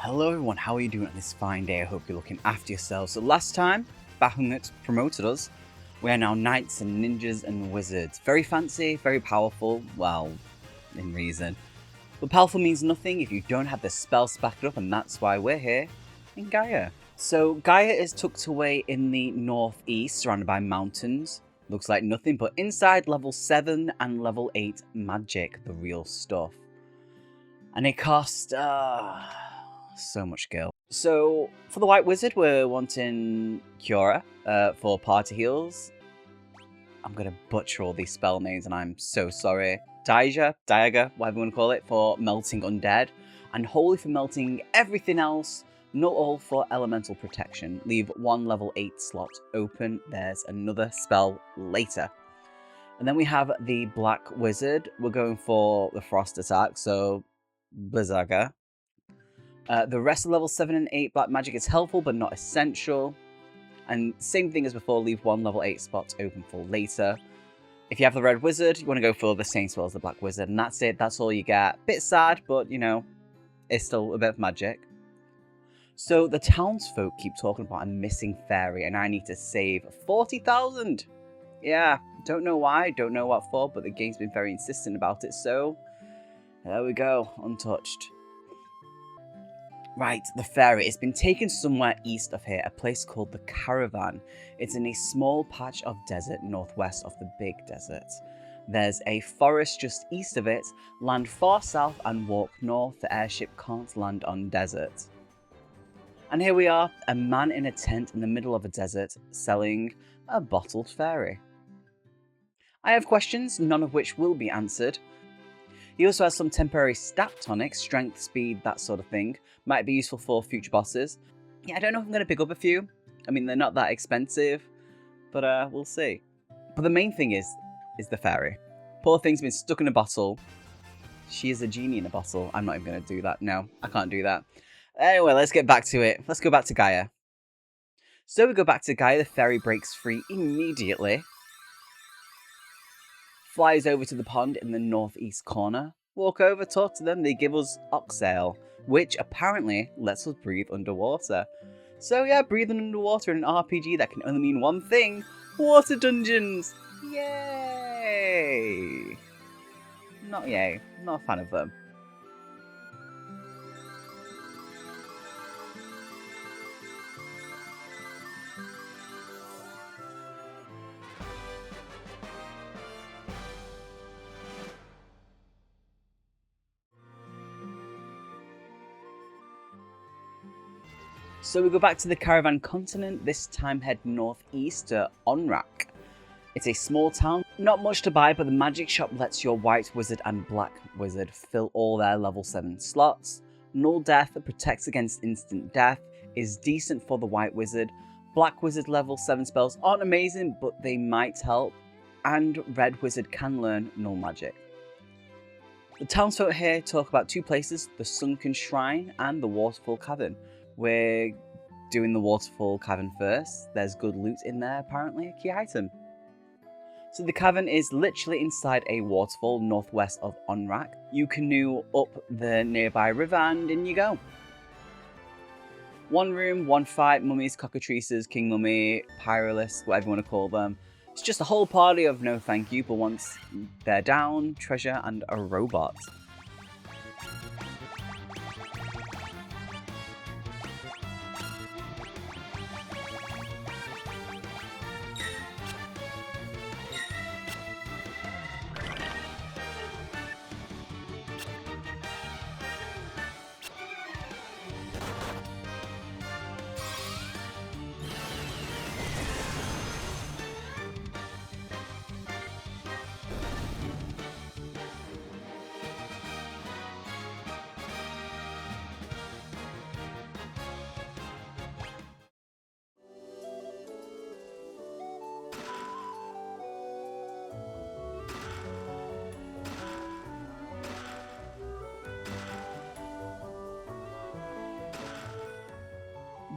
Hello everyone, how are you doing on this fine day? I hope you're looking after yourselves. So last time, Bahamut promoted us. We are now knights and ninjas and wizards. Very fancy, very powerful, well, in reason. But powerful means nothing if you don't have the spells backed up, and that's why we're here in Gaia. So Gaia is tucked away in the northeast, surrounded by mountains. Looks like nothing, but inside level 7 and level 8 magic, the real stuff. And it cost so much skill. So for the white wizard, we're wanting Cura for party heals. I'm gonna butcher all these spell names, and I'm so sorry. Diaga, whatever you want to call it, for melting undead, and Holy for melting everything else. Not all for elemental protection. Leave one level 8 slot open. There's another spell later. And then we have the black wizard. We're going for the frost attack, so Blizzaga. The rest of level 7 and 8 black magic is helpful but not essential. And same thing as before, leave one level 8 spot open for later. If you have the red wizard, you want to go for the same spell as the black wizard, and that's it. That's all you get. Bit sad, but you know, it's still a bit of magic. So the townsfolk keep talking about a missing Faerie, and I need to save 40,000. Yeah, don't know why, don't know what for, but the game's been very insistent about it, so there we go, untouched. Right, the Faerie. It's been taken somewhere east of here, a place called the Caravan. It's in a small patch of desert northwest of the big desert. There's a forest just east of it, land far south and walk north. The airship can't land on desert. And here we are, a man in a tent in the middle of a desert selling a bottled Faerie. I have questions, none of which will be answered. He also has some temporary stat tonics, strength, speed, that sort of thing. Might be useful for future bosses. Yeah, I don't know if I'm going to pick up a few. I mean, they're not that expensive, but we'll see. But the main thing is the Faerie. Poor thing's been stuck in a bottle. She is a genie in a bottle. I'm not even going to do that. No, I can't do that. Anyway, let's get back to it. Let's go back to Gaia. So we go back to Gaia. The Faerie breaks free immediately. Flies over to the pond in the northeast corner. Walk over, talk to them. They give us oxale, which apparently lets us breathe underwater. So yeah, breathing underwater in an RPG, that can only mean one thing: water dungeons! Yay! Not yay. Not a fan of them. So we go back to the Caravan continent, this time head northeast to Onrac. It's a small town, not much to buy, but the magic shop lets your white wizard and black wizard fill all their level 7 slots. Null death that protects against instant death is decent for the white wizard. Black wizard level 7 spells aren't amazing, but they might help. And red wizard can learn null magic. The townsfolk here talk about two places, the Sunken Shrine and the Waterfall Cavern. We're doing the Waterfall Cavern first. There's good loot in there, apparently, a key item. So the cavern is literally inside a waterfall northwest of Onrac. You canoe up the nearby river and in you go. One room, one fight, mummies, cockatrices, king mummy, pyralists, whatever you want to call them. It's just a whole party of no thank you, but once they're down, treasure and a robot.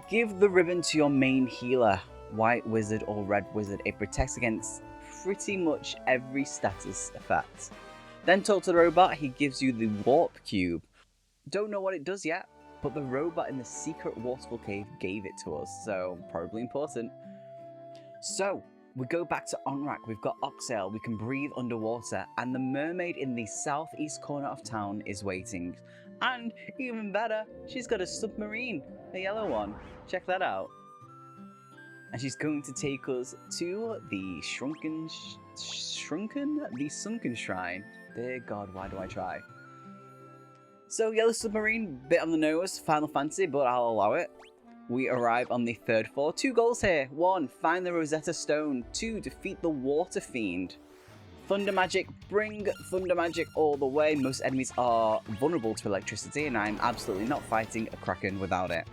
Give the ribbon to your main healer, white wizard or red wizard. It protects against pretty much every status effect. Then talk to the robot, he gives you the warp cube. Don't know what it does yet. but the robot in the secret waterfall cave gave it to us, so probably important. So, we go back to Onrac, we've got Oxale, we can breathe underwater, and the mermaid in the southeast corner of town is waiting. And, even better, she's got a submarine, a yellow one. Check that out. And she's going to take us to the Sunken Shrine. Dear God, why do I try? So, yellow submarine, bit on the nose, Final Fantasy, but I'll allow it. We arrive on the 3rd floor. 2 goals here. 1, find the Rosetta Stone. 2, defeat the Water Fiend. Thunder Magic, bring Thunder Magic all the way. Most enemies are vulnerable to electricity, and I'm absolutely not fighting a Kraken without it.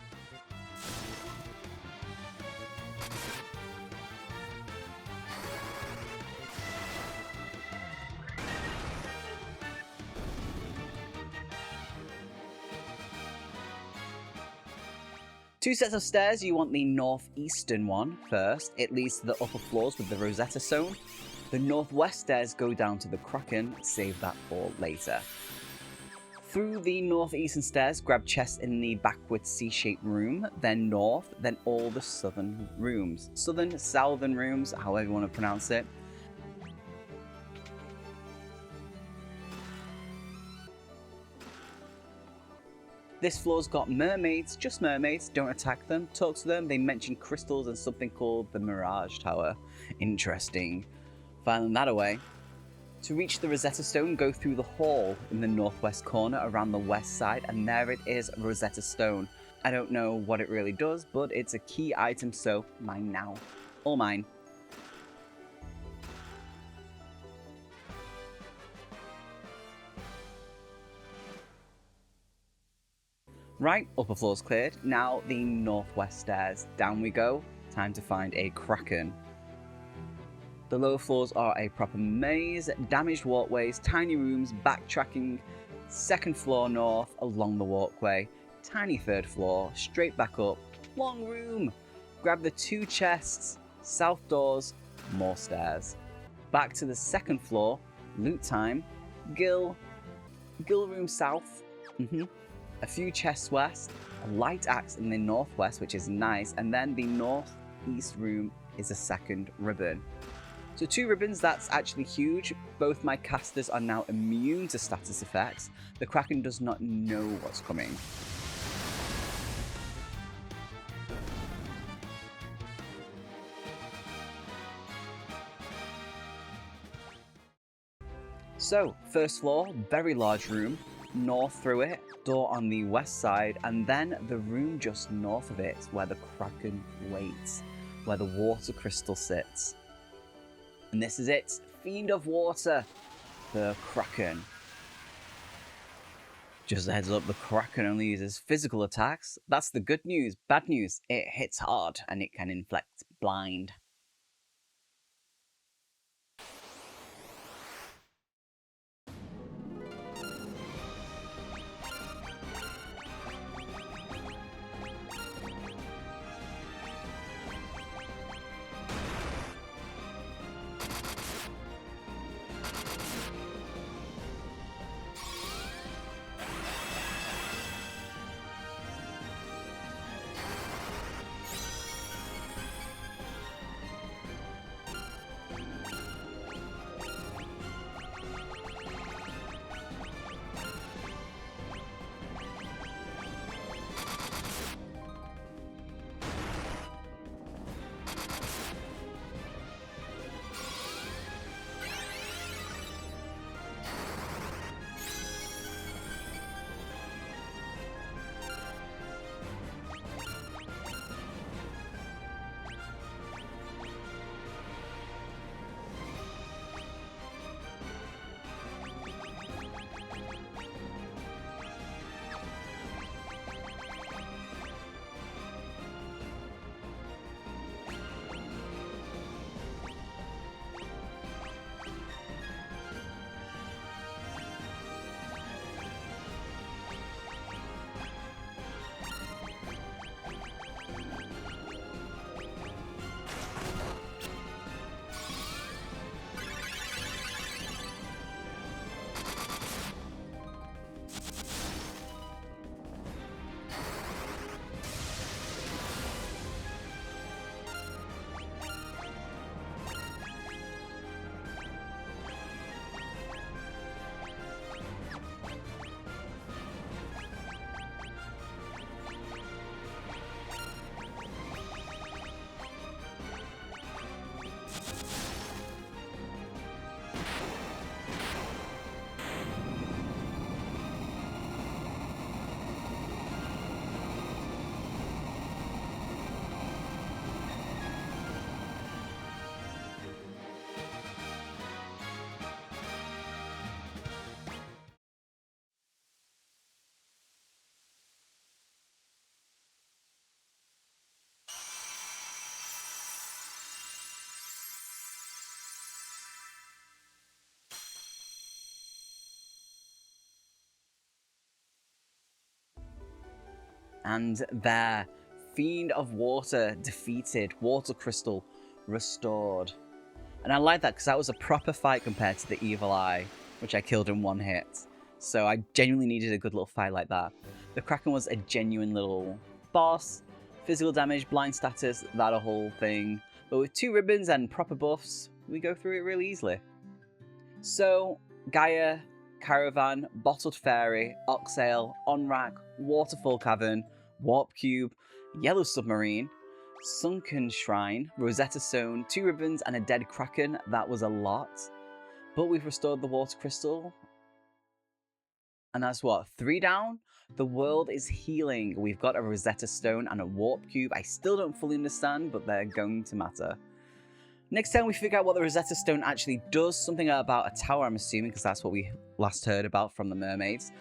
Two sets of stairs, you want the northeastern one first. It leads to the upper floors with the Rosetta Stone. The northwest stairs go down to the Kraken, save that for later. Through the northeastern stairs, grab chests in the backward C-shaped room, then north, then all the southern rooms. Southern rooms, however you want to pronounce it. This floor's got mermaids, just mermaids, don't attack them, talk to them, they mention crystals and something called the Mirage Tower. Interesting. Filing that away. To reach the Rosetta Stone, go through the hall in the northwest corner around the west side, and there it is, Rosetta Stone. I don't know what it really does, but it's a key item, so mine now. All mine. Right, upper floor's cleared. Now the northwest stairs. Down we go. Time to find a Kraken. The lower floors are a proper maze, damaged walkways, tiny rooms, backtracking, 2nd floor north along the walkway, tiny 3rd floor, straight back up, long room. Grab the 2 chests, south doors, more stairs. Back to the 2nd floor, loot time, Gill room south, a few chests west, a light axe in the northwest, which is nice, and then the northeast room is a 2nd ribbon. So 2 ribbons, that's actually huge. Both my casters are now immune to status effects. The Kraken does not know what's coming. So, 1st floor, very large room, north through it, door on the west side, and then the room just north of it where the Kraken waits, where the water crystal sits. And this is it, Fiend of Water, the Kraken. Just a heads up, the Kraken only uses physical attacks. That's the good news. Bad news, it hits hard and it can inflict blind. And there, Fiend of Water defeated, Water Crystal restored. And I like that because that was a proper fight compared to the Evil Eye, which I killed in one hit. So I genuinely needed a good little fight like that. The Kraken was a genuine little boss. Physical damage, blind status, that a whole thing. But with 2 ribbons and proper buffs, we go through it really easily. So, Gaia, Caravan, Bottled Faerie, Oxale, Onrac, Waterfall Cavern, Warp Cube, Yellow Submarine, Sunken Shrine, Rosetta Stone, 2 ribbons and a dead Kraken. That was a lot. But we've restored the Water Crystal. And that's what? 3 down? The world is healing. We've got a Rosetta Stone and a Warp Cube. I still don't fully understand, but they're going to matter. Next time we figure out what the Rosetta Stone actually does. Something about a tower, I'm assuming, because that's what we last heard about from the mermaids.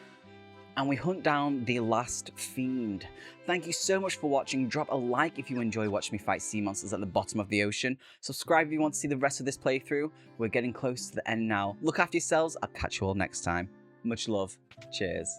And we hunt down the last fiend. Thank you so much for watching. Drop a like if you enjoy watching me fight sea monsters at the bottom of the ocean. Subscribe if you want to see the rest of this playthrough. We're getting close to the end now. Look after yourselves. I'll catch you all next time. Much love. Cheers.